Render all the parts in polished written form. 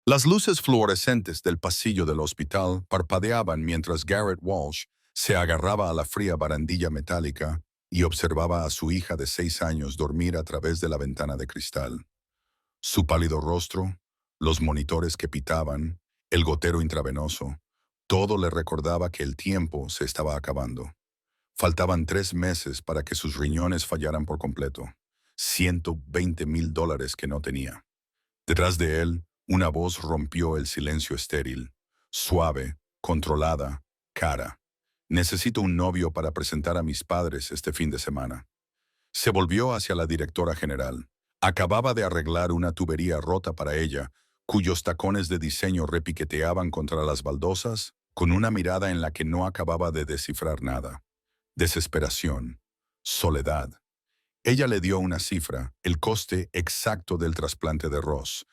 Las luces fluorescentes del pasillo del hospital parpadeaban mientras Garrett Walsh se agarraba a la fría barandilla metálica y observaba a su hija de 6 años dormir a través de la ventana de cristal. Su pálido rostro, los monitores que pitaban, el gotero intravenoso, todo le recordaba que el tiempo se estaba acabando. Faltaban 3 meses para que sus riñones fallaran por completo. $120,000 que no tenía. Detrás de él, una voz rompió el silencio estéril, suave, controlada, cara. Necesito un novio para presentar a mis padres este fin de semana. Se volvió hacia la directora general. Acababa de arreglar una tubería rota para ella, cuyos tacones de diseño repiqueteaban contra las baldosas, con una mirada en la que no acababa de descifrar nada. Desesperación. Soledad. Ella le dio una cifra, el coste exacto del trasplante de Ross.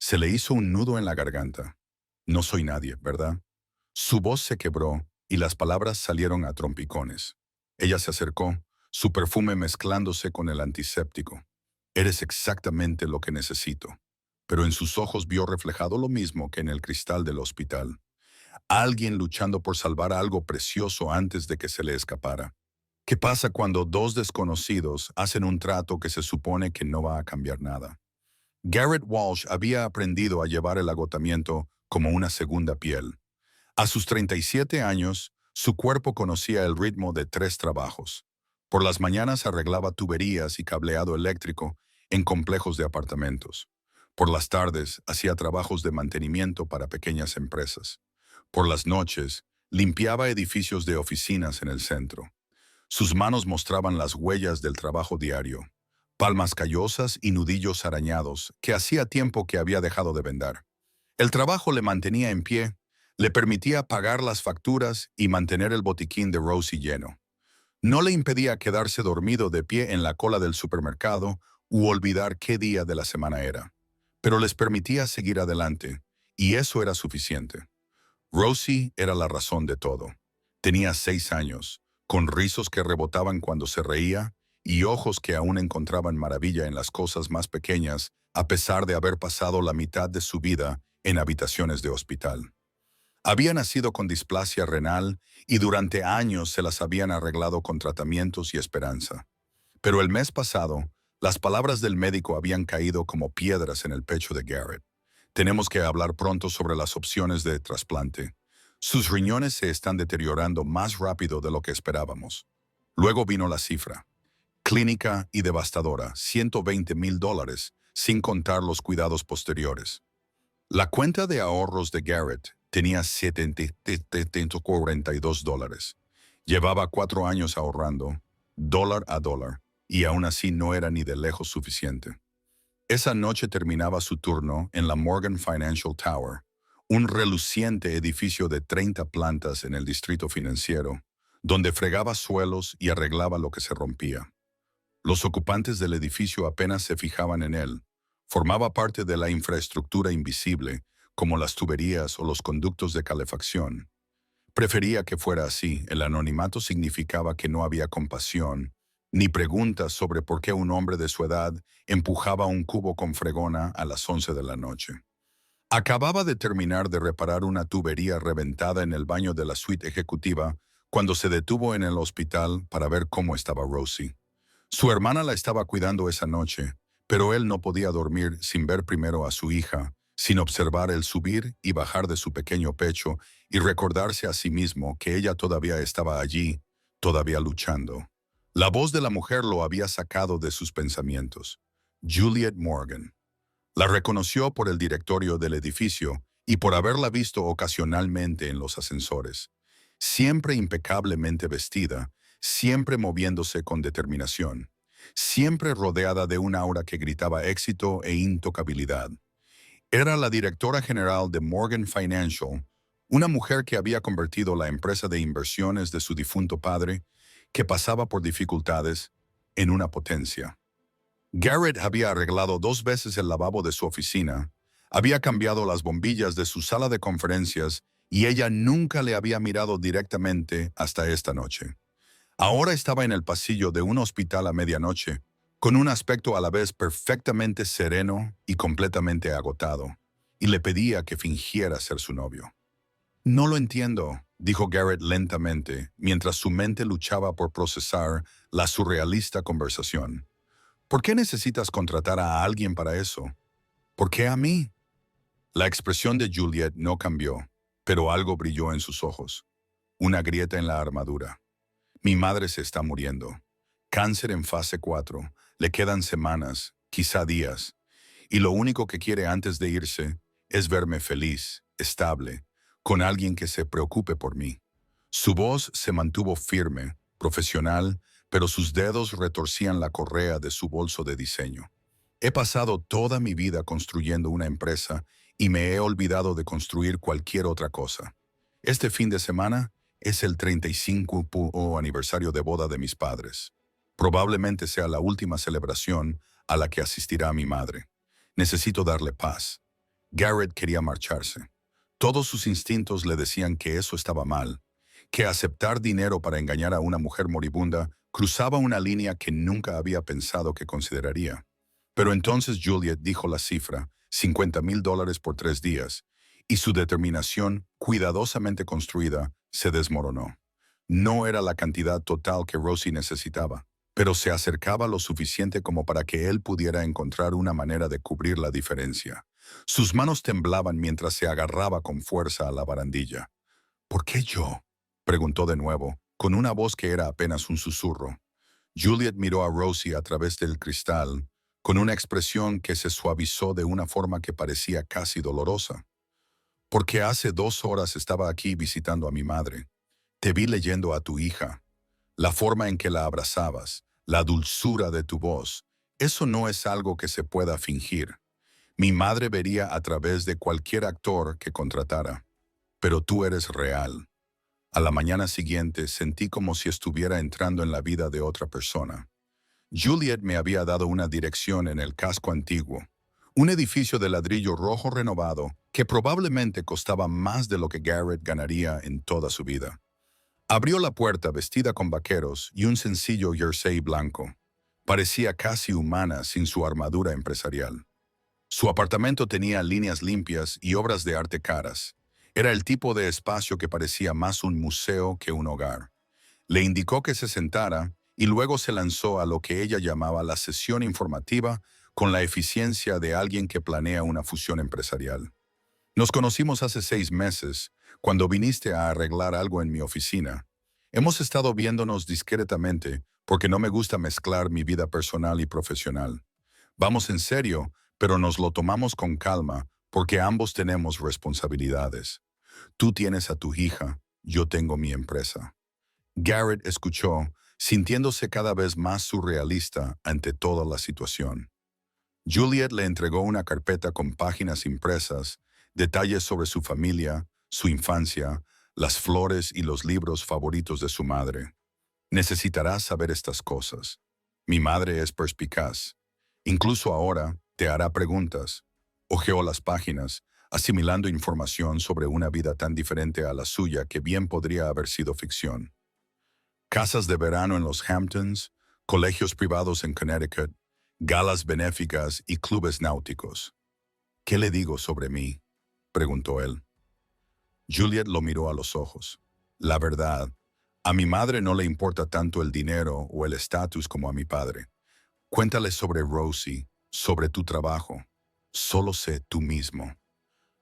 Se le hizo un nudo en la garganta. No soy nadie, ¿verdad? Su voz se quebró y las palabras salieron a trompicones. Ella se acercó, su perfume mezclándose con el antiséptico. Eres exactamente lo que necesito. Pero en sus ojos vio reflejado lo mismo que en el cristal del hospital. Alguien luchando por salvar algo precioso antes de que se le escapara. ¿Qué pasa cuando dos desconocidos hacen un trato que se supone que no va a cambiar nada? Garrett Walsh había aprendido a llevar el agotamiento como una segunda piel. A sus 37 años, su cuerpo conocía el ritmo de 3 trabajos. Por las mañanas arreglaba tuberías y cableado eléctrico en complejos de apartamentos. Por las tardes hacía trabajos de mantenimiento para pequeñas empresas. Por las noches limpiaba edificios de oficinas en el centro. Sus manos mostraban las huellas del trabajo diario, palmas callosas y nudillos arañados que hacía tiempo que había dejado de vendar. El trabajo le mantenía en pie, le permitía pagar las facturas y mantener el botiquín de Rosie lleno. No le impedía quedarse dormido de pie en la cola del supermercado u olvidar qué día de la semana era. Pero les permitía seguir adelante, y eso era suficiente. Rosie era la razón de todo. Tenía 6 años, con rizos que rebotaban cuando se reía y ojos que aún encontraban maravilla en las cosas más pequeñas, a pesar de haber pasado la mitad de su vida en habitaciones de hospital. Había nacido con displasia renal y durante años se las habían arreglado con tratamientos y esperanza. Pero el mes pasado, las palabras del médico habían caído como piedras en el pecho de Garrett. Tenemos que hablar pronto sobre las opciones de trasplante. Sus riñones se están deteriorando más rápido de lo que esperábamos. Luego vino la cifra. Clínica y devastadora, $120,000, sin contar los cuidados posteriores. La cuenta de ahorros de Garrett tenía $742. Llevaba 4 años ahorrando, dólar a dólar, y aún así no era ni de lejos suficiente. Esa noche terminaba su turno en la Morgan Financial Tower, un reluciente edificio de 30 plantas en el distrito financiero, donde fregaba suelos y arreglaba lo que se rompía. Los ocupantes del edificio apenas se fijaban en él. Formaba parte de la infraestructura invisible, como las tuberías o los conductos de calefacción. Prefería que fuera así. El anonimato significaba que no había compasión, ni preguntas sobre por qué un hombre de su edad empujaba un cubo con fregona a las 11 de la noche. Acababa de terminar de reparar una tubería reventada en el baño de la suite ejecutiva cuando se detuvo en el hospital para ver cómo estaba Rosie. Su hermana la estaba cuidando esa noche, pero él no podía dormir sin ver primero a su hija, sin observar el subir y bajar de su pequeño pecho y recordarse a sí mismo que ella todavía estaba allí, todavía luchando. La voz de la mujer lo había sacado de sus pensamientos. Juliet Morgan. La reconoció por el directorio del edificio y por haberla visto ocasionalmente en los ascensores. Siempre impecablemente vestida, siempre moviéndose con determinación, siempre rodeada de un aura que gritaba éxito e intocabilidad. Era la directora general de Morgan Financial, una mujer que había convertido la empresa de inversiones de su difunto padre, que pasaba por dificultades, en una potencia. Garrett había arreglado 2 veces el lavabo de su oficina, había cambiado las bombillas de su sala de conferencias y ella nunca le había mirado directamente hasta esta noche. Ahora estaba en el pasillo de un hospital a medianoche, con un aspecto a la vez perfectamente sereno y completamente agotado. y le pedía que fingiera ser su novio. No lo entiendo, dijo Garrett lentamente, mientras su mente luchaba por procesar la surrealista conversación. ¿Por qué necesitas contratar a alguien para eso? ¿Por qué a mí? La expresión de Juliet no cambió, pero algo brilló en sus ojos. Una grieta en la armadura. Mi madre se está muriendo. Cáncer en fase 4. Le quedan semanas, quizá días. Y lo único que quiere antes de irse es verme feliz, estable, con alguien que se preocupe por mí. Su voz se mantuvo firme, profesional, pero sus dedos retorcían la correa de su bolso de diseño. He pasado toda mi vida construyendo una empresa y me he olvidado de construir cualquier otra cosa. Este fin de semana es el 35º aniversario de boda de mis padres. Probablemente sea la última celebración a la que asistirá mi madre. Necesito darle paz. Garrett quería marcharse. Todos sus instintos le decían que eso estaba mal, que aceptar dinero para engañar a una mujer moribunda cruzaba una línea que nunca había pensado que consideraría. Pero entonces Juliet dijo la cifra, $50,000 por 3 días, y su determinación, cuidadosamente construida, se desmoronó. No era la cantidad total que Rosie necesitaba, pero se acercaba lo suficiente como para que él pudiera encontrar una manera de cubrir la diferencia. Sus manos temblaban mientras se agarraba con fuerza a la barandilla. ¿Por qué yo?, preguntó de nuevo, con una voz que era apenas un susurro. Juliet miró a Rosie a través del cristal, con una expresión que se suavizó de una forma que parecía casi dolorosa. Porque hace 2 horas estaba aquí visitando a mi madre. Te vi leyendo a tu hija. La forma en que la abrazabas, la dulzura de tu voz, eso no es algo que se pueda fingir. Mi madre vería a través de cualquier actor que contratara. Pero tú eres real. A la mañana siguiente sentí como si estuviera entrando en la vida de otra persona. Juliet me había dado una dirección en el casco antiguo, un edificio de ladrillo rojo renovado que probablemente costaba más de lo que Garrett ganaría en toda su vida. Abrió la puerta vestida con vaqueros y un sencillo jersey blanco. Parecía casi humana sin su armadura empresarial. Su apartamento tenía líneas limpias y obras de arte caras. Era el tipo de espacio que parecía más un museo que un hogar. Le indicó que se sentara y luego se lanzó a lo que ella llamaba la sesión informativa con la eficiencia de alguien que planea una fusión empresarial. Nos conocimos hace 6 meses, cuando viniste a arreglar algo en mi oficina. Hemos estado viéndonos discretamente porque no me gusta mezclar mi vida personal y profesional. Vamos en serio, pero nos lo tomamos con calma porque ambos tenemos responsabilidades. Tú tienes a tu hija, yo tengo mi empresa. Garrett escuchó, sintiéndose cada vez más surrealista ante toda la situación. Juliet le entregó una carpeta con páginas impresas, detalles sobre su familia, su infancia, las flores y los libros favoritos de su madre. Necesitarás saber estas cosas. Mi madre es perspicaz. Incluso ahora te hará preguntas. Hojeó las páginas, asimilando información sobre una vida tan diferente a la suya que bien podría haber sido ficción. Casas de verano en los Hamptons, colegios privados en Connecticut, galas benéficas y clubes náuticos. ¿Qué le digo sobre mí?, preguntó él. Juliet lo miró a los ojos. La verdad, a mi madre no le importa tanto el dinero o el estatus como a mi padre. Cuéntale sobre Rosie, sobre tu trabajo. Solo sé tú mismo.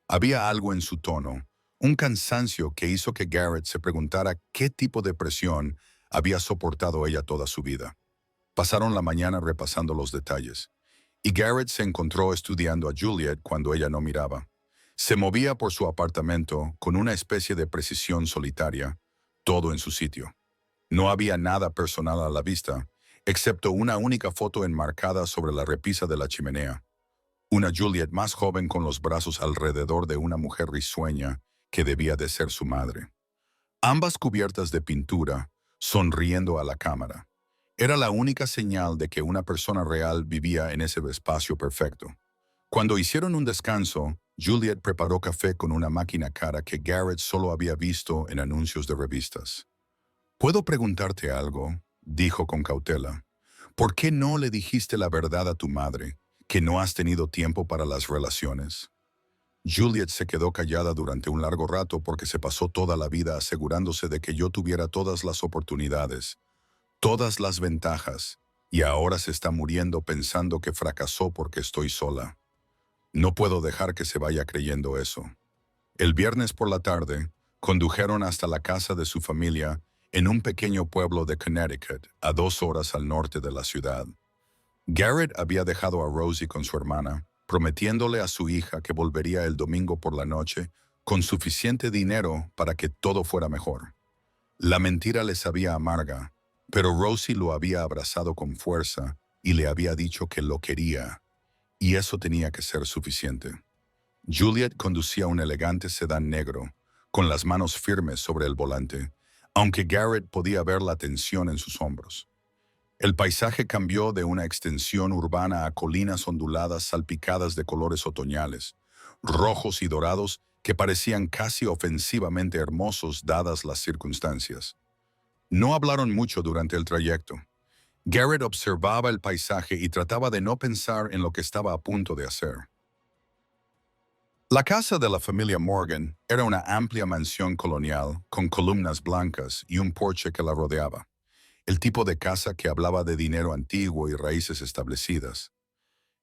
Había algo en su tono, un cansancio que hizo que Garrett se preguntara qué tipo de presión había soportado ella toda su vida. Pasaron la mañana repasando los detalles, y Garrett se encontró estudiando a Juliet cuando ella no miraba. Se movía por su apartamento con una especie de precisión solitaria, todo en su sitio. No había nada personal a la vista, excepto una única foto enmarcada sobre la repisa de la chimenea. Una Juliet más joven con los brazos alrededor de una mujer risueña que debía de ser su madre. Ambas cubiertas de pintura, sonriendo a la cámara. Era la única señal de que una persona real vivía en ese espacio perfecto. Cuando hicieron un descanso, Juliet preparó café con una máquina cara que Garrett solo había visto en anuncios de revistas. «¿Puedo preguntarte algo?», dijo con cautela. «¿Por qué no le dijiste la verdad a tu madre, que no has tenido tiempo para las relaciones?». Juliet se quedó callada durante un largo rato porque se pasó toda la vida asegurándose de que yo tuviera todas las oportunidades, todas las ventajas, y ahora se está muriendo pensando que fracasó porque estoy sola. No puedo dejar que se vaya creyendo eso. El viernes por la tarde, condujeron hasta la casa de su familia en un pequeño pueblo de Connecticut, a 2 horas al norte de la ciudad. Garrett había dejado a Rosie con su hermana, prometiéndole a su hija que volvería el domingo por la noche con suficiente dinero para que todo fuera mejor. La mentira le sabía amarga, pero Rosie lo había abrazado con fuerza y le había dicho que lo quería, y eso tenía que ser suficiente. Juliet conducía un elegante sedán negro, con las manos firmes sobre el volante, aunque Garrett podía ver la tensión en sus hombros. El paisaje cambió de una extensión urbana a colinas onduladas salpicadas de colores otoñales, rojos y dorados que parecían casi ofensivamente hermosos dadas las circunstancias. No hablaron mucho durante el trayecto. Garrett observaba el paisaje y trataba de no pensar en lo que estaba a punto de hacer. La casa de la familia Morgan era una amplia mansión colonial con columnas blancas y un porche que la rodeaba. El tipo de casa que hablaba de dinero antiguo y raíces establecidas.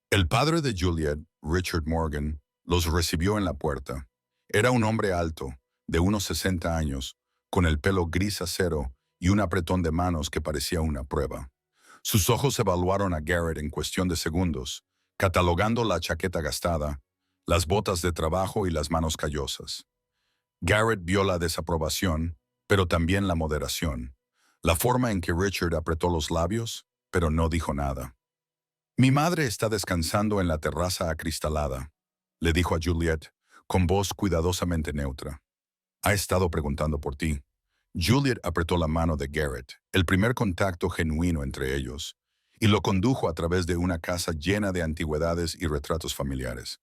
El padre de Juliet, Richard Morgan, los recibió en la puerta. Era un hombre alto, de unos 60 años, con el pelo gris acero y un apretón de manos que parecía una prueba. Sus ojos evaluaron a Garrett en cuestión de segundos, catalogando la chaqueta gastada, las botas de trabajo y las manos callosas. Garrett vio la desaprobación, pero también la moderación, la forma en que Richard apretó los labios, pero no dijo nada. «Mi madre está descansando en la terraza acristalada», le dijo a Juliet, con voz cuidadosamente neutra. «Ha estado preguntando por ti». Juliet apretó la mano de Garrett, el primer contacto genuino entre ellos, y lo condujo a través de una casa llena de antigüedades y retratos familiares.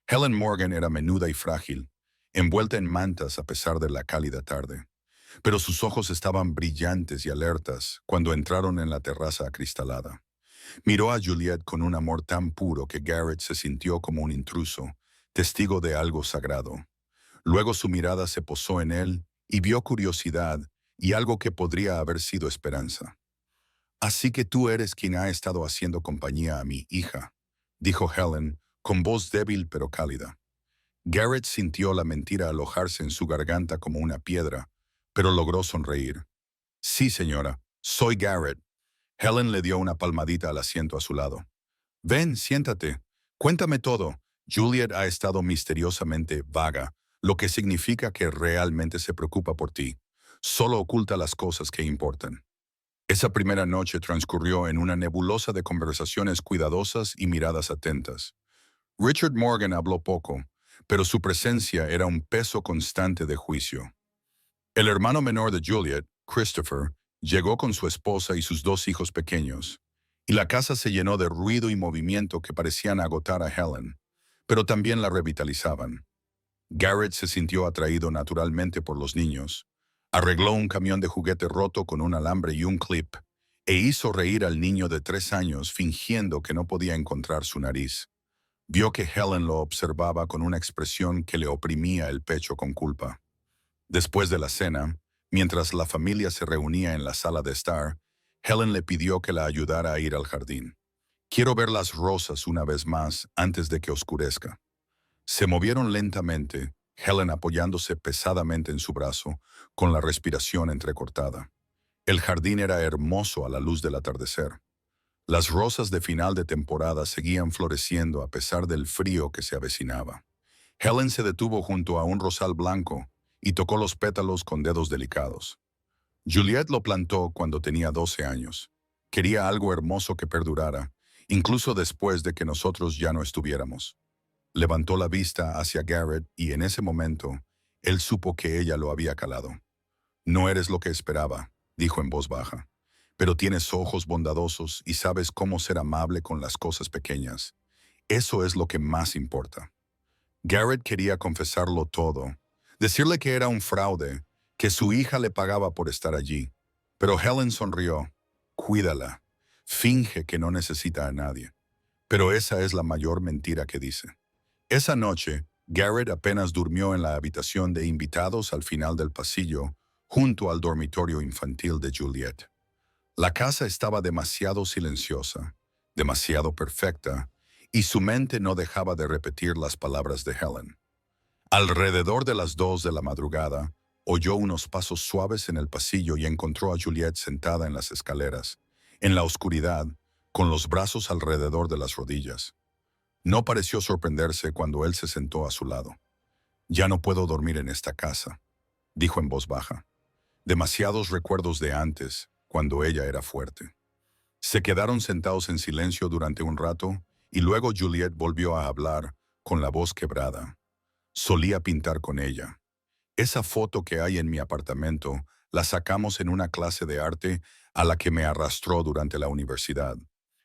Helen Morgan era menuda y frágil, envuelta en mantas a pesar de la cálida tarde. Pero sus ojos estaban brillantes y alertas cuando entraron en la terraza acristalada. Miró a Juliet con un amor tan puro que Garrett se sintió como un intruso, testigo de algo sagrado. Luego su mirada se posó en él y vio curiosidad y algo que podría haber sido esperanza. «Así que tú eres quien ha estado haciendo compañía a mi hija», dijo Helen, con voz débil pero cálida. Garrett sintió la mentira alojarse en su garganta como una piedra, pero logró sonreír. «Sí, señora, soy Garrett». Helen le dio una palmadita al asiento a su lado. «Ven, siéntate. Cuéntame todo». Juliet ha estado misteriosamente vaga, lo que significa que realmente se preocupa por ti. Solo oculta las cosas que importan. Esa primera noche transcurrió en una nebulosa de conversaciones cuidadosas y miradas atentas. Richard Morgan habló poco, pero su presencia era un peso constante de juicio. El hermano menor de Juliet, Christopher, llegó con su esposa y sus 2 hijos pequeños, y la casa se llenó de ruido y movimiento que parecían agotar a Helen, pero también la revitalizaban. Garrett se sintió atraído naturalmente por los niños. Arregló un camión de juguete roto con un alambre y un clip, e hizo reír al niño de 3 años fingiendo que no podía encontrar su nariz. Vio que Helen lo observaba con una expresión que le oprimía el pecho con culpa. Después de la cena, mientras la familia se reunía en la sala de estar, Helen le pidió que la ayudara a ir al jardín. «Quiero ver las rosas una vez más antes de que oscurezca». Se movieron lentamente, Helen apoyándose pesadamente en su brazo, con la respiración entrecortada. El jardín era hermoso a la luz del atardecer. Las rosas de final de temporada seguían floreciendo a pesar del frío que se avecinaba. Helen se detuvo junto a un rosal blanco y tocó los pétalos con dedos delicados. Juliet lo plantó cuando tenía 12 años. Quería algo hermoso que perdurara, incluso después de que nosotros ya no estuviéramos. Levantó la vista hacia Garrett y en ese momento, él supo que ella lo había calado. «No eres lo que esperaba», dijo en voz baja, «pero tienes ojos bondadosos y sabes cómo ser amable con las cosas pequeñas. Eso es lo que más importa». Garrett quería confesarlo todo, decirle que era un fraude, que su hija le pagaba por estar allí. Pero Helen sonrió. «Cuídala. Finge que no necesita a nadie». Pero esa es la mayor mentira que dice. Esa noche, Garrett apenas durmió en la habitación de invitados al final del pasillo, junto al dormitorio infantil de Juliet. La casa estaba demasiado silenciosa, demasiado perfecta, y su mente no dejaba de repetir las palabras de Helen. Alrededor de las 2 de la madrugada, oyó unos pasos suaves en el pasillo y encontró a Juliet sentada en las escaleras, en la oscuridad, con los brazos alrededor de las rodillas. No pareció sorprenderse cuando él se sentó a su lado. «Ya no puedo dormir en esta casa», dijo en voz baja. Demasiados recuerdos de antes, cuando ella era fuerte. Se quedaron sentados en silencio durante un rato y luego Juliet volvió a hablar con la voz quebrada. «Solía pintar con ella. Esa foto que hay en mi apartamento la sacamos en una clase de arte a la que me arrastró durante la universidad.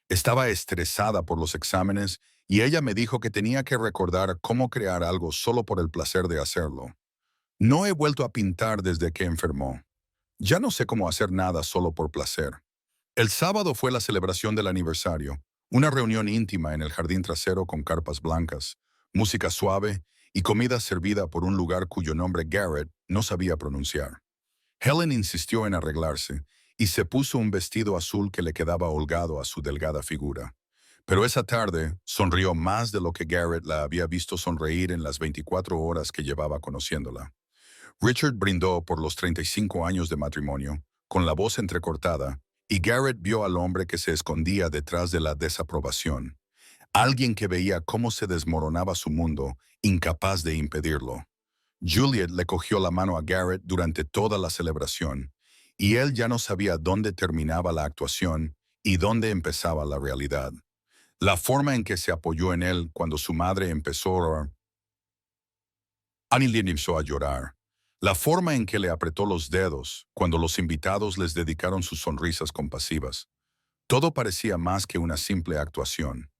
Estaba estresada por los exámenes y ella me dijo que tenía que recordar cómo crear algo solo por el placer de hacerlo. No he vuelto a pintar desde que enfermó. Ya no sé cómo hacer nada solo por placer». El sábado fue la celebración del aniversario, una reunión íntima en el jardín trasero con carpas blancas, música suave y comida servida por un lugar cuyo nombre Garrett no sabía pronunciar. Helen insistió en arreglarse y se puso un vestido azul que le quedaba holgado a su delgada figura. Pero esa tarde sonrió más de lo que Garrett la había visto sonreír en las 24 horas que llevaba conociéndola. Richard brindó por los 35 años de matrimonio, con la voz entrecortada, y Garrett vio al hombre que se escondía detrás de la desaprobación. Alguien que veía cómo se desmoronaba su mundo, incapaz de impedirlo. Juliet le cogió la mano a Garrett durante toda la celebración, y él ya no sabía dónde terminaba la actuación y dónde empezaba la realidad. La forma en que se apoyó en él cuando su madre empezó a llorar. La forma en que le apretó los dedos cuando los invitados les dedicaron sus sonrisas compasivas. Todo parecía más que una simple actuación.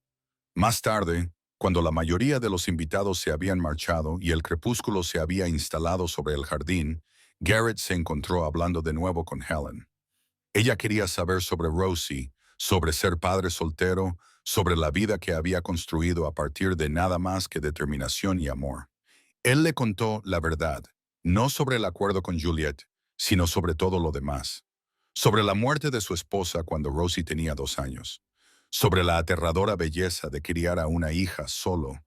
Más tarde, cuando la mayoría de los invitados se habían marchado y el crepúsculo se había instalado sobre el jardín, Garrett se encontró hablando de nuevo con Helen. Ella quería saber sobre Rosie, sobre ser padre soltero, sobre la vida que había construido a partir de nada más que determinación y amor. Él le contó la verdad, no sobre el acuerdo con Juliet, sino sobre todo lo demás. Sobre la muerte de su esposa cuando Rosie tenía 2 años. Sobre la aterradora belleza de criar a una hija solo.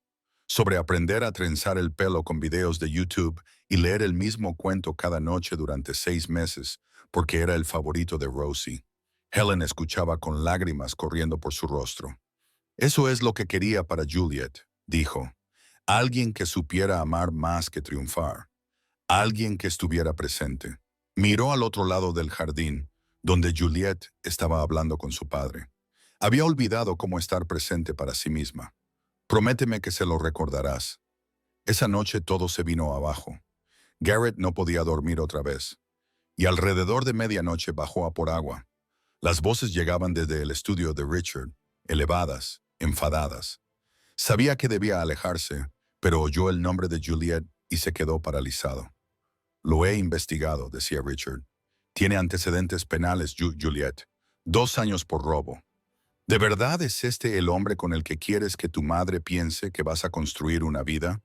Sobre aprender a trenzar el pelo con videos de YouTube y leer el mismo cuento cada noche durante 6 meses, porque era el favorito de Rosie. Helen escuchaba con lágrimas corriendo por su rostro. «Eso es lo que quería para Juliet», dijo. «Alguien que supiera amar más que triunfar. Alguien que estuviera presente». Miró al otro lado del jardín, donde Juliet estaba hablando con su padre. Había olvidado cómo estar presente para sí misma. «Prométeme que se lo recordarás». Esa noche todo se vino abajo. Garrett no podía dormir otra vez. Y alrededor de medianoche bajó a por agua. Las voces llegaban desde el estudio de Richard, elevadas, enfadadas. Sabía que debía alejarse, pero oyó el nombre de Juliet y se quedó paralizado. «Lo he investigado», decía Richard. «Tiene antecedentes penales, Juliet. 2 años por robo. ¿De verdad es este el hombre con el que quieres que tu madre piense que vas a construir una vida?»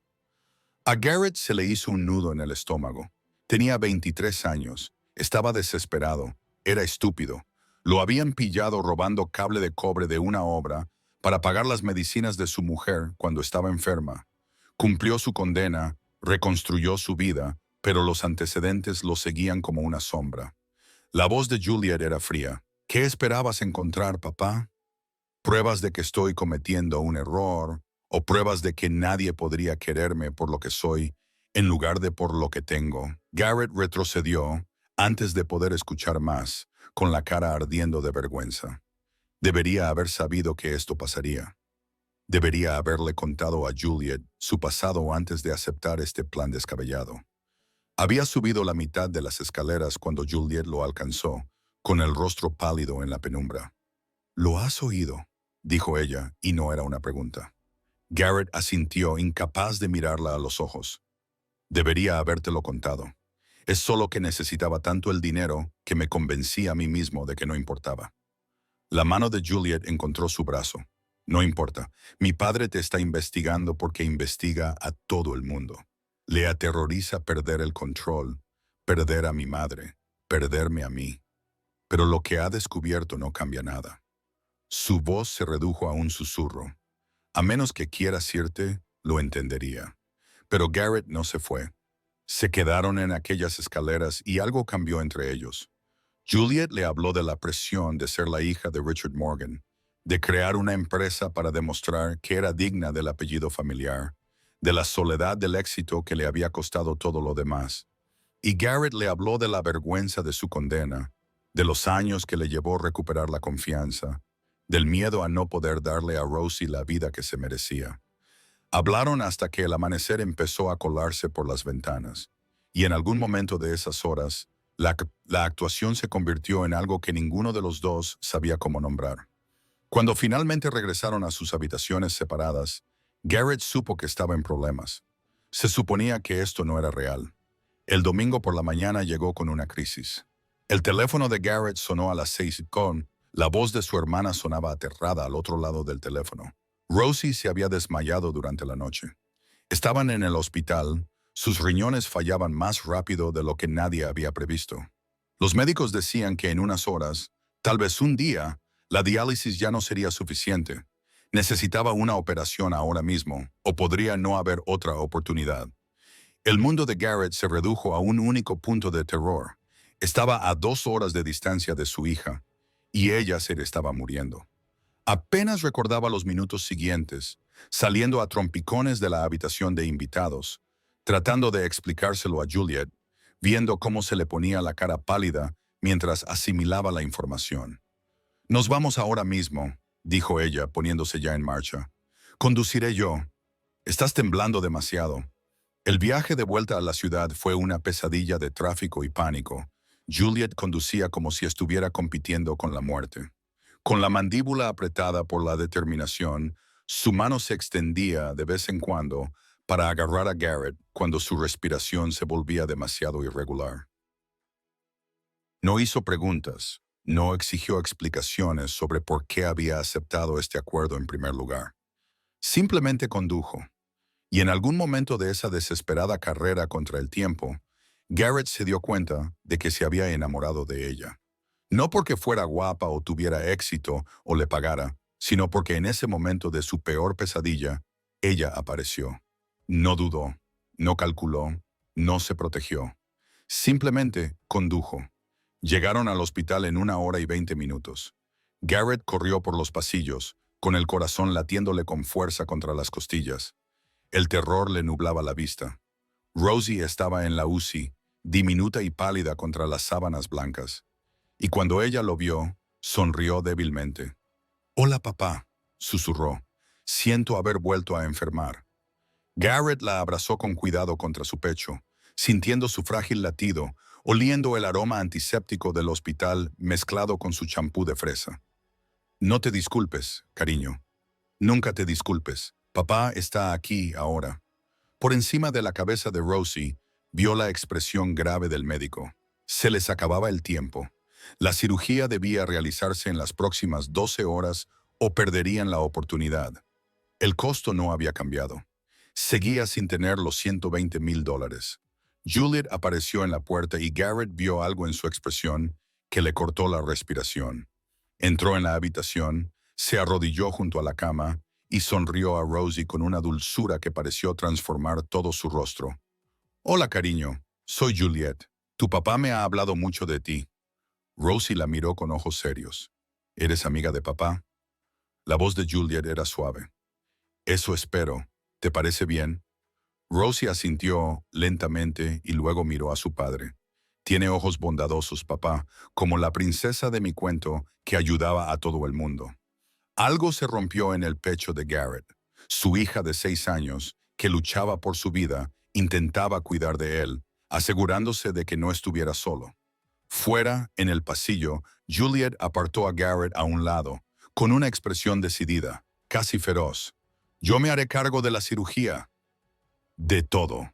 A Garrett se le hizo un nudo en el estómago. Tenía 23 años. Estaba desesperado. Era estúpido. Lo habían pillado robando cable de cobre de una obra para pagar las medicinas de su mujer cuando estaba enferma. Cumplió su condena, reconstruyó su vida, pero los antecedentes lo seguían como una sombra. La voz de Juliet era fría. «¿Qué esperabas encontrar, papá? ¿Pruebas de que estoy cometiendo un error? ¿O pruebas de que nadie podría quererme por lo que soy, en lugar de por lo que tengo?» Garrett retrocedió, antes de poder escuchar más, con la cara ardiendo de vergüenza. Debería haber sabido que esto pasaría. Debería haberle contado a Juliet su pasado antes de aceptar este plan descabellado. Había subido la mitad de las escaleras cuando Juliet lo alcanzó, con el rostro pálido en la penumbra. «¿Lo has oído?», dijo ella, y no era una pregunta. Garrett asintió, incapaz de mirarla a los ojos. «Debería habértelo contado. Es solo que necesitaba tanto el dinero que me convencí a mí mismo de que no importaba». La mano de Juliet encontró su brazo. No importa. Mi padre te está investigando porque investiga a todo el mundo. Le aterroriza perder el control, perder a mi madre, perderme a mí. Pero lo que ha descubierto no cambia nada. Su voz se redujo a un susurro. A menos que quieras irte, lo entendería. Pero Garrett no se fue. Se quedaron en aquellas escaleras y algo cambió entre ellos. Juliet le habló de la presión de ser la hija de Richard Morgan, de crear una empresa para demostrar que era digna del apellido familiar, de la soledad del éxito que le había costado todo lo demás. Y Garrett le habló de la vergüenza de su condena, de los años que le llevó recuperar la confianza, del miedo a no poder darle a Rosie la vida que se merecía. Hablaron hasta que el amanecer empezó a colarse por las ventanas, y en algún momento de esas horas, la actuación se convirtió en algo que ninguno de los dos sabía cómo nombrar. Cuando finalmente regresaron a sus habitaciones separadas, Garrett supo que estaba en problemas. Se suponía que esto no era real. El domingo por la mañana llegó con una crisis. El teléfono de Garrett sonó a las 6 con la voz de su hermana sonaba aterrada al otro lado del teléfono. Rosie se había desmayado durante la noche. Estaban en el hospital. Sus riñones fallaban más rápido de lo que nadie había previsto. Los médicos decían que en unas horas, tal vez un día, la diálisis ya no sería suficiente. Necesitaba una operación ahora mismo, o podría no haber otra oportunidad. El mundo de Garrett se redujo a un único punto de terror. Estaba a 2 horas de distancia de su hija, y ella se le estaba muriendo. Apenas recordaba los minutos siguientes, saliendo a trompicones de la habitación de invitados, tratando de explicárselo a Juliet, viendo cómo se le ponía la cara pálida mientras asimilaba la información. «Nos vamos ahora mismo», dijo ella, poniéndose ya en marcha. «Conduciré yo. Estás temblando demasiado». El viaje de vuelta a la ciudad fue una pesadilla de tráfico y pánico. Juliet conducía como si estuviera compitiendo con la muerte. Con la mandíbula apretada por la determinación, su mano se extendía de vez en cuando para agarrar a Garrett cuando su respiración se volvía demasiado irregular. No hizo preguntas, no exigió explicaciones sobre por qué había aceptado este acuerdo en primer lugar. Simplemente condujo. Y en algún momento de esa desesperada carrera contra el tiempo, Garrett se dio cuenta de que se había enamorado de ella. No porque fuera guapa o tuviera éxito o le pagara, sino porque en ese momento de su peor pesadilla, ella apareció. No dudó, no calculó, no se protegió. Simplemente condujo. Llegaron al hospital en 1 hora y 20 minutos. Garrett corrió por los pasillos, con el corazón latiéndole con fuerza contra las costillas. El terror le nublaba la vista. Rosie estaba en la UCI, diminuta y pálida contra las sábanas blancas. Y cuando ella lo vio, sonrió débilmente. «Hola, papá», susurró. «Siento haber vuelto a enfermar». Garrett la abrazó con cuidado contra su pecho, sintiendo su frágil latido, oliendo el aroma antiséptico del hospital mezclado con su champú de fresa. «No te disculpes, cariño. Nunca te disculpes. Papá está aquí ahora». Por encima de la cabeza de Rosie, vio la expresión grave del médico. Se les acababa el tiempo. La cirugía debía realizarse en las próximas 12 horas o perderían la oportunidad. El costo no había cambiado. Seguía sin tener los $120,000. Juliet apareció en la puerta y Garrett vio algo en su expresión que le cortó la respiración. Entró en la habitación, se arrodilló junto a la cama y sonrió a Rosie con una dulzura que pareció transformar todo su rostro. «Hola, cariño. Soy Juliet. Tu papá me ha hablado mucho de ti». Rosie la miró con ojos serios. «¿Eres amiga de papá?» La voz de Juliet era suave. «Eso espero. ¿Te parece bien?» Rosie asintió lentamente y luego miró a su padre. «Tiene ojos bondadosos, papá, como la princesa de mi cuento que ayudaba a todo el mundo». Algo se rompió en el pecho de Garrett. Su hija de 6 años, que luchaba por su vida, intentaba cuidar de él, asegurándose de que no estuviera solo. Fuera, en el pasillo, Juliet apartó a Garrett a un lado, con una expresión decidida, casi feroz. «Yo me haré cargo de la cirugía». «De todo».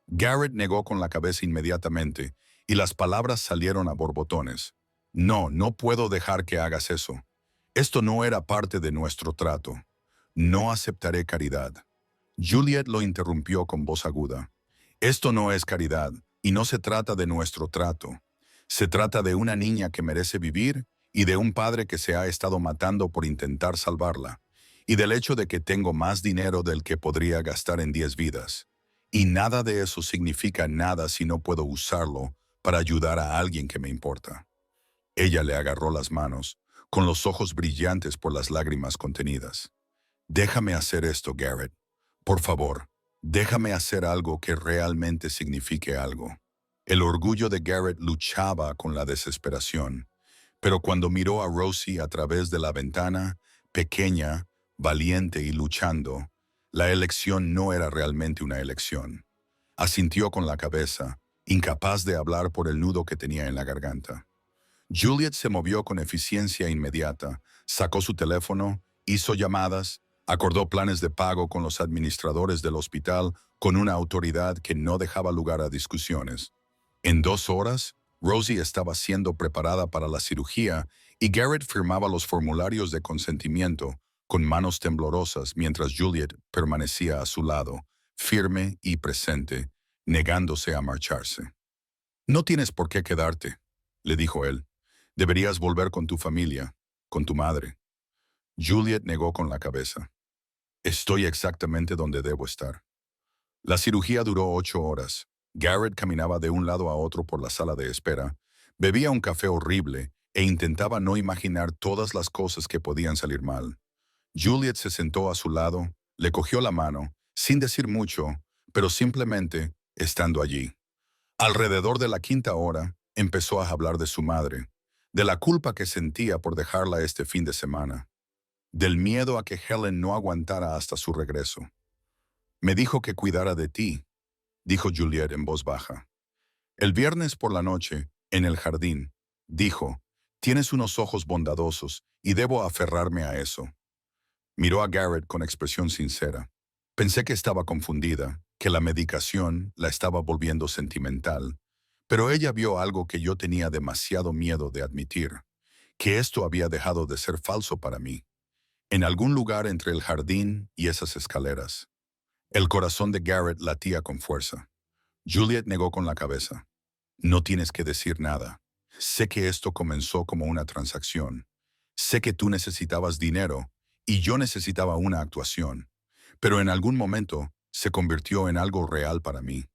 Garrett negó con la cabeza inmediatamente, y las palabras salieron a borbotones. «No, no puedo dejar que hagas eso. Esto no era parte de nuestro trato. No aceptaré caridad. Juliet lo interrumpió con voz aguda. Esto no es caridad, y no se trata de nuestro trato. Se trata de una niña que merece vivir y de un padre que se ha estado matando por intentar salvarla, y del hecho de que tengo más dinero del que podría gastar en 10 vidas. Y nada de eso significa nada si no puedo usarlo para ayudar a alguien que me importa. Ella le agarró las manos, con los ojos brillantes por las lágrimas contenidas. Déjame hacer esto, Garrett. Por favor, déjame hacer algo que realmente signifique algo. El orgullo de Garrett luchaba con la desesperación, pero cuando miró a Rosie a través de la ventana, pequeña, valiente y luchando, la elección no era realmente una elección. Asintió con la cabeza, incapaz de hablar por el nudo que tenía en la garganta. Juliet se movió con eficiencia inmediata, sacó su teléfono, hizo llamadas, acordó planes de pago con los administradores del hospital con una autoridad que no dejaba lugar a discusiones. En 2 horas, Rosie estaba siendo preparada para la cirugía y Garrett firmaba los formularios de consentimiento con manos temblorosas mientras Juliet permanecía a su lado, firme y presente, negándose a marcharse. «No tienes por qué quedarte», le dijo él. «Deberías volver con tu familia, con tu madre». Juliet negó con la cabeza. «Estoy exactamente donde debo estar». La cirugía duró 8 horas. Garrett caminaba de un lado a otro por la sala de espera, bebía un café horrible e intentaba no imaginar todas las cosas que podían salir mal. Juliet se sentó a su lado, le cogió la mano, sin decir mucho, pero simplemente estando allí. Alrededor de la 5ª hora, empezó a hablar de su madre, de la culpa que sentía por dejarla este fin de semana, del miedo a que Helen no aguantara hasta su regreso. «Me dijo que cuidara de ti», dijo Juliet en voz baja. «El viernes por la noche, en el jardín», dijo, «tienes unos ojos bondadosos y debo aferrarme a eso». Miró a Garrett con expresión sincera. «Pensé que estaba confundida, que la medicación la estaba volviendo sentimental, pero ella vio algo que yo tenía demasiado miedo de admitir, que esto había dejado de ser falso para mí, en algún lugar entre el jardín y esas escaleras». El corazón de Garrett latía con fuerza. Juliet negó con la cabeza. «No tienes que decir nada. Sé que esto comenzó como una transacción. Sé que tú necesitabas dinero y yo necesitaba una actuación, pero en algún momento se convirtió en algo real para mí.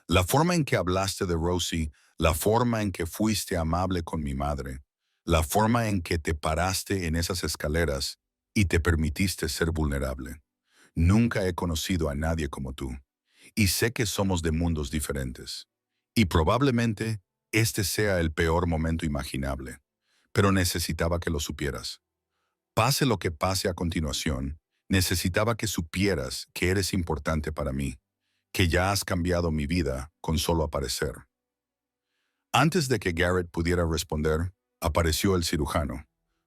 La forma en que hablaste de Rosie, la forma en que fuiste amable con mi madre, la forma en que te paraste en esas escaleras y te permitiste ser vulnerable. Nunca he conocido a nadie como tú, y sé que somos de mundos diferentes. Y probablemente este sea el peor momento imaginable, pero necesitaba que lo supieras. Pase lo que pase a continuación, necesitaba que supieras que eres importante para mí, que ya has cambiado mi vida con solo aparecer». Antes de que Garrett pudiera responder, apareció el cirujano.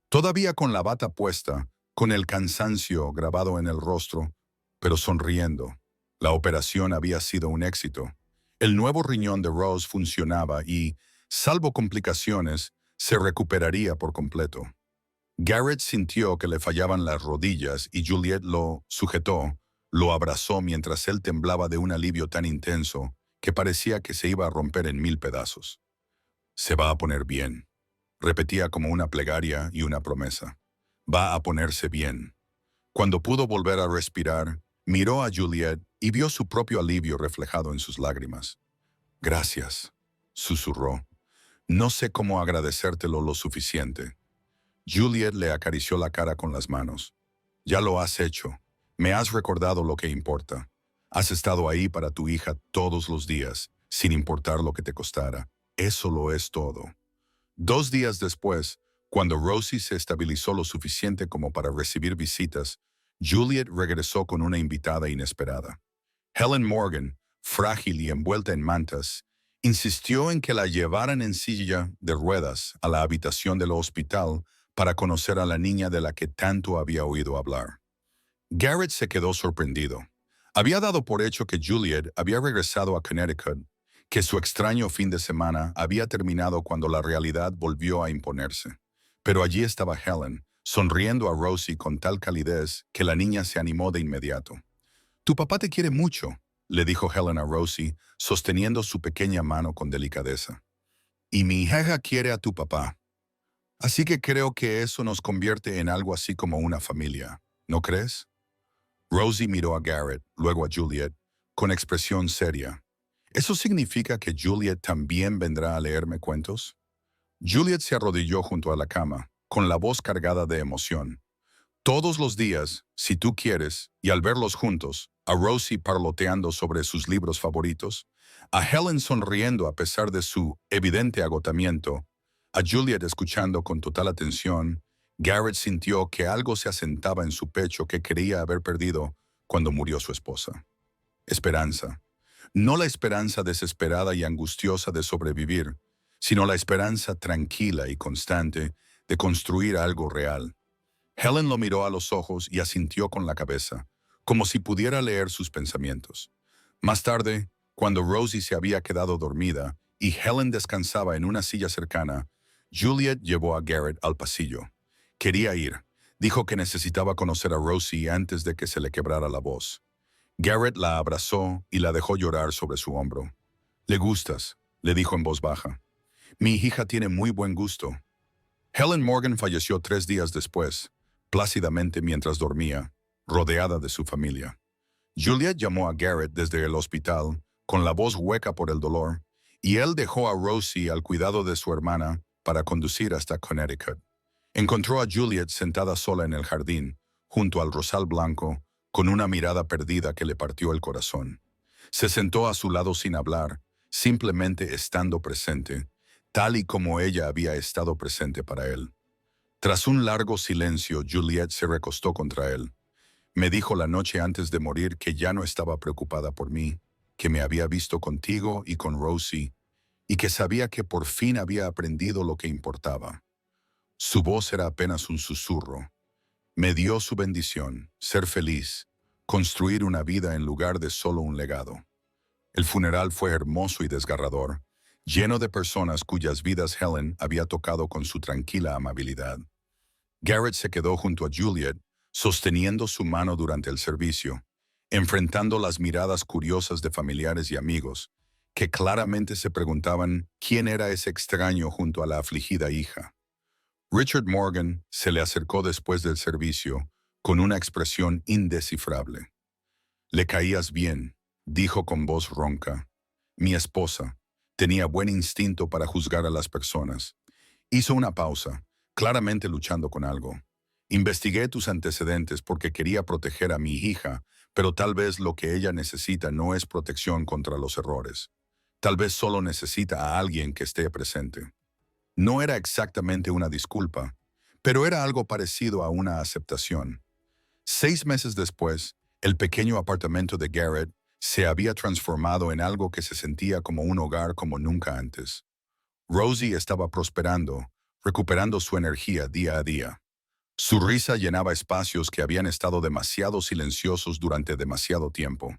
Todavía con la bata puesta, con el cansancio grabado en el rostro, pero sonriendo. La operación había sido un éxito. El nuevo riñón de Rose funcionaba y, salvo complicaciones, se recuperaría por completo. Garrett sintió que le fallaban las rodillas y Juliet lo sujetó, lo abrazó mientras él temblaba de un alivio tan intenso que parecía que se iba a romper en 1000 pedazos. «Se va a poner bien», repetía como una plegaria y una promesa. «Va a ponerse bien». Cuando pudo volver a respirar, miró a Juliet y vio su propio alivio reflejado en sus lágrimas. «Gracias», susurró. «No sé cómo agradecértelo lo suficiente». Juliet le acarició la cara con las manos. «Ya lo has hecho. Me has recordado lo que importa. Has estado ahí para tu hija todos los días, sin importar lo que te costara. Eso lo es todo». 2 días después, cuando Rosie se estabilizó lo suficiente como para recibir visitas, Juliet regresó con una invitada inesperada. Helen Morgan, frágil y envuelta en mantas, insistió en que la llevaran en silla de ruedas a la habitación del hospital para conocer a la niña de la que tanto había oído hablar. Garrett se quedó sorprendido. Había dado por hecho que Juliet había regresado a Connecticut, que su extraño fin de semana había terminado cuando la realidad volvió a imponerse. Pero allí estaba Helen, sonriendo a Rosie con tal calidez que la niña se animó de inmediato. «Tu papá te quiere mucho», le dijo Helen a Rosie, sosteniendo su pequeña mano con delicadeza. «Y mi hija quiere a tu papá. Así que creo que eso nos convierte en algo así como una familia, ¿no crees?» Rosie miró a Garrett, luego a Juliet, con expresión seria. ¿Eso significa que Juliet también vendrá a leerme cuentos? Juliet se arrodilló junto a la cama, con la voz cargada de emoción. Todos los días, si tú quieres, y al verlos juntos, a Rosie parloteando sobre sus libros favoritos, a Helen sonriendo a pesar de su evidente agotamiento, a Juliet escuchando con total atención, Garrett sintió que algo se asentaba en su pecho que creía haber perdido cuando murió su esposa. Esperanza. No la esperanza desesperada y angustiosa de sobrevivir, sino la esperanza tranquila y constante de construir algo real. Helen lo miró a los ojos y asintió con la cabeza, como si pudiera leer sus pensamientos. Más tarde, cuando Rosie se había quedado dormida y Helen descansaba en una silla cercana, Juliet llevó a Garrett al pasillo. Quería ir. Dijo que necesitaba conocer a Rosie antes de que se le quebrara la voz. Garrett la abrazó y la dejó llorar sobre su hombro. «Le gustas», le dijo en voz baja. «Mi hija tiene muy buen gusto». Helen Morgan falleció 3 días después, plácidamente mientras dormía, rodeada de su familia. Juliet llamó a Garrett desde el hospital, con la voz hueca por el dolor, y él dejó a Rosie al cuidado de su hermana para conducir hasta Connecticut. Encontró a Juliet sentada sola en el jardín, junto al rosal blanco, con una mirada perdida que le partió el corazón. Se sentó a su lado sin hablar, simplemente estando presente, tal y como ella había estado presente para él. Tras un largo silencio, Juliet se recostó contra él. «Me dijo la noche antes de morir que ya no estaba preocupada por mí, que me había visto contigo y con Rosie, y que sabía que por fin había aprendido lo que importaba». Su voz era apenas un susurro. «Me dio su bendición, ser feliz, construir una vida en lugar de solo un legado». El funeral fue hermoso y desgarrador, lleno de personas cuyas vidas Helen había tocado con su tranquila amabilidad. Garrett se quedó junto a Juliet, sosteniendo su mano durante el servicio, enfrentando las miradas curiosas de familiares y amigos, que claramente se preguntaban quién era ese extraño junto a la afligida hija. Richard Morgan se le acercó después del servicio, con una expresión indescifrable. «Le caías bien», dijo con voz ronca. «Mi esposa. Tenía buen instinto para juzgar a las personas». Hizo una pausa, claramente luchando con algo. «Investigué tus antecedentes porque quería proteger a mi hija, pero tal vez lo que ella necesita no es protección contra los errores. Tal vez solo necesita a alguien que esté presente». No era exactamente una disculpa, pero era algo parecido a una aceptación. 6 meses después, el pequeño apartamento de Garrett se había transformado en algo que se sentía como un hogar como nunca antes. Rosie estaba prosperando, recuperando su energía día a día. Su risa llenaba espacios que habían estado demasiado silenciosos durante demasiado tiempo.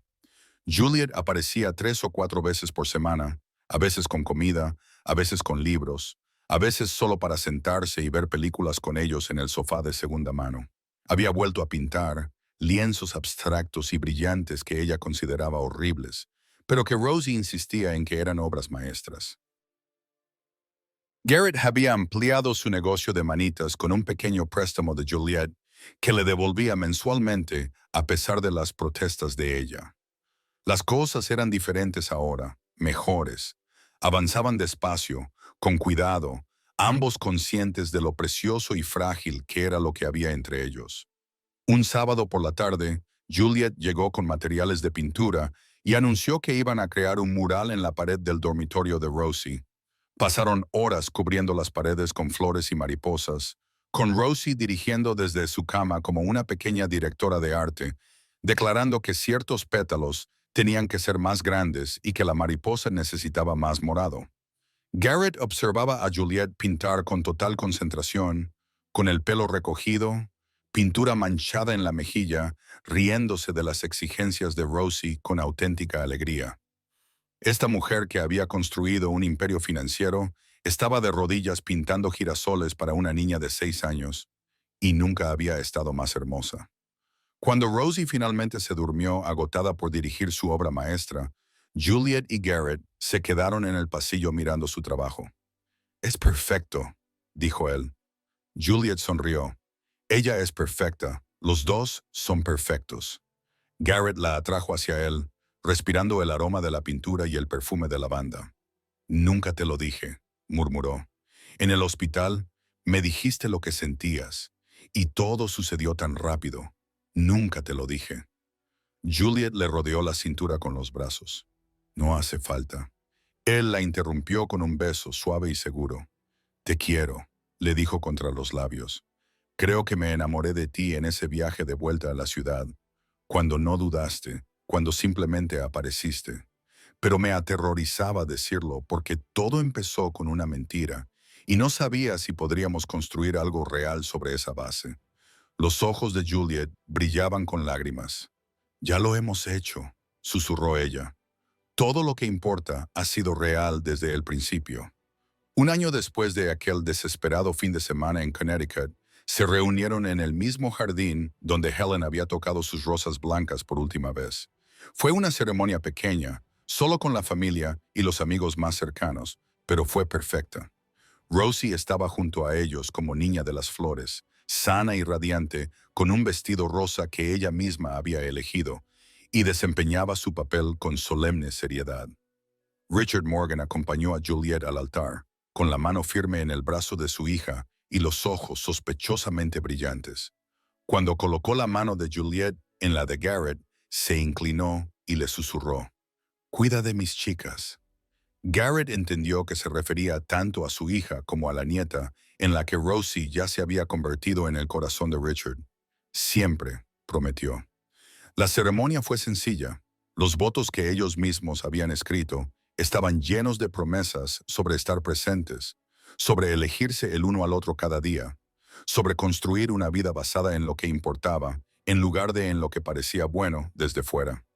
Juliet aparecía 3 o 4 veces por semana, a veces con comida, a veces con libros, a veces solo para sentarse y ver películas con ellos en el sofá de segunda mano. Había vuelto a pintar, lienzos abstractos y brillantes que ella consideraba horribles, pero que Rosie insistía en que eran obras maestras. Garrett había ampliado su negocio de manitas con un pequeño préstamo de Juliet que le devolvía mensualmente a pesar de las protestas de ella. Las cosas eran diferentes ahora, mejores. Avanzaban despacio, con cuidado, ambos conscientes de lo precioso y frágil que era lo que había entre ellos. Un sábado por la tarde, Juliet llegó con materiales de pintura y anunció que iban a crear un mural en la pared del dormitorio de Rosie. Pasaron horas cubriendo las paredes con flores y mariposas, con Rosie dirigiendo desde su cama como una pequeña directora de arte, declarando que ciertos pétalos tenían que ser más grandes y que la mariposa necesitaba más morado. Garrett observaba a Juliet pintar con total concentración, con el pelo recogido, pintura manchada en la mejilla, riéndose de las exigencias de Rosie con auténtica alegría. Esta mujer que había construido un imperio financiero estaba de rodillas pintando girasoles para una niña de 6 años, y nunca había estado más hermosa. Cuando Rosie finalmente se durmió agotada por dirigir su obra maestra, Juliet y Garrett se quedaron en el pasillo mirando su trabajo. «Es perfecto», dijo él. Juliet sonrió. «Ella es perfecta. Los dos son perfectos». Garrett la atrajo hacia él, respirando el aroma de la pintura y el perfume de lavanda. «Nunca te lo dije», murmuró. «En el hospital me dijiste lo que sentías, y todo sucedió tan rápido. Nunca te lo dije». Juliet le rodeó la cintura con los brazos. «No hace falta». Él la interrumpió con un beso suave y seguro. «Te quiero», le dijo contra los labios. «Creo que me enamoré de ti en ese viaje de vuelta a la ciudad, cuando no dudaste, cuando simplemente apareciste. Pero me aterrorizaba decirlo porque todo empezó con una mentira y no sabía si podríamos construir algo real sobre esa base». Los ojos de Juliet brillaban con lágrimas. «Ya lo hemos hecho», susurró ella. «Todo lo que importa ha sido real desde el principio». Un año después de aquel desesperado fin de semana en Connecticut, se reunieron en el mismo jardín donde Helen había tocado sus rosas blancas por última vez. Fue una ceremonia pequeña, solo con la familia y los amigos más cercanos, pero fue perfecta. Rosie estaba junto a ellos como niña de las flores, sana y radiante, con un vestido rosa que ella misma había elegido, y desempeñaba su papel con solemne seriedad. Richard Morgan acompañó a Juliet al altar, con la mano firme en el brazo de su hija y los ojos sospechosamente brillantes. Cuando colocó la mano de Juliet en la de Garrett, se inclinó y le susurró: «Cuida de mis chicas». Garrett entendió que se refería tanto a su hija como a la nieta, en la que Rosie ya se había convertido en el corazón de Richard. «Siempre», prometió. La ceremonia fue sencilla. Los votos que ellos mismos habían escrito estaban llenos de promesas sobre estar presentes, sobre elegirse el uno al otro cada día, sobre construir una vida basada en lo que importaba, en lugar de en lo que parecía bueno desde fuera.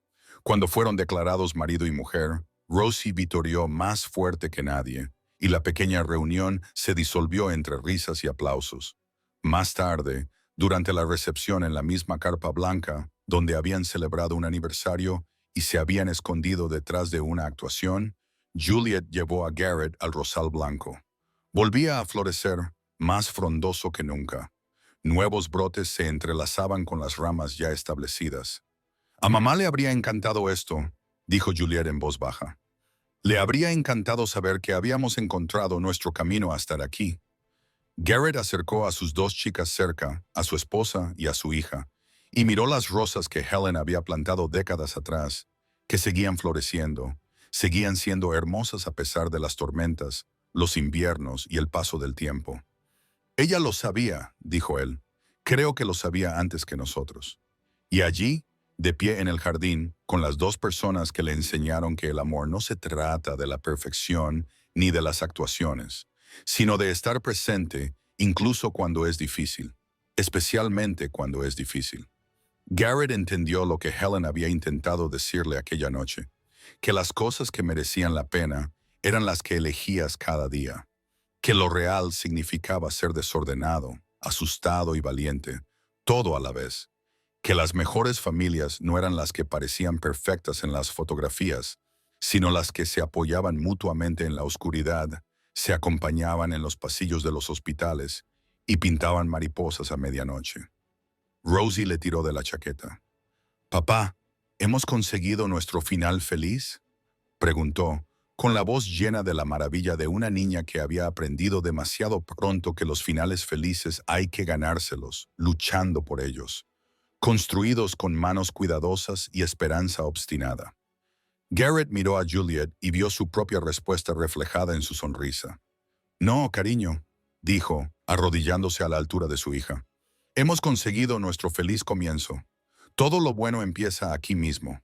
Cuando fueron declarados marido y mujer, Rosie vitoreó más fuerte que nadie, y la pequeña reunión se disolvió entre risas y aplausos. Más tarde, durante la recepción en la misma carpa blanca, donde habían celebrado un aniversario y se habían escondido detrás de una actuación, Juliet llevó a Garrett al rosal blanco. Volvía a florecer, más frondoso que nunca. Nuevos brotes se entrelazaban con las ramas ya establecidas. «A mamá le habría encantado esto», dijo Juliet en voz baja. «Le habría encantado saber que habíamos encontrado nuestro camino a estar aquí». Garrett acercó a sus dos chicas cerca, a su esposa y a su hija, y miró las rosas que Helen había plantado décadas atrás, que seguían floreciendo, seguían siendo hermosas a pesar de las tormentas, los inviernos y el paso del tiempo. «Ella lo sabía», dijo él. «Creo que lo sabía antes que nosotros». Y allí, de pie en el jardín, con las dos personas que le enseñaron que el amor no se trata de la perfección ni de las actuaciones, sino de estar presente incluso cuando es difícil, especialmente cuando es difícil. Garrett entendió lo que Helen había intentado decirle aquella noche, que las cosas que merecían la pena eran las que elegías cada día, que lo real significaba ser desordenado, asustado y valiente, todo a la vez, que las mejores familias no eran las que parecían perfectas en las fotografías, sino las que se apoyaban mutuamente en la oscuridad, se acompañaban en los pasillos de los hospitales y pintaban mariposas a medianoche. Rosie le tiró de la chaqueta. «Papá, ¿hemos conseguido nuestro final feliz?», preguntó, con la voz llena de la maravilla de una niña que había aprendido demasiado pronto que los finales felices hay que ganárselos, luchando por ellos, construidos con manos cuidadosas y esperanza obstinada. Garrett miró a Juliet y vio su propia respuesta reflejada en su sonrisa. «No, cariño», dijo, arrodillándose a la altura de su hija. «Hemos conseguido nuestro feliz comienzo. Todo lo bueno empieza aquí mismo».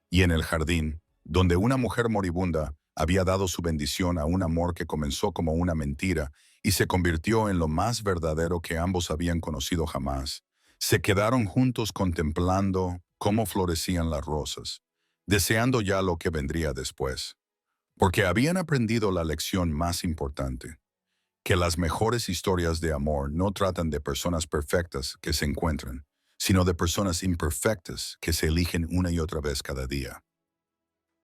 Y en el jardín, donde una mujer moribunda había dado su bendición a un amor que comenzó como una mentira y se convirtió en lo más verdadero que ambos habían conocido jamás, se quedaron juntos contemplando cómo florecían las rosas, deseando ya lo que vendría después, porque habían aprendido la lección más importante. Que las mejores historias de amor no tratan de personas perfectas que se encuentran, sino de personas imperfectas que se eligen una y otra vez cada día.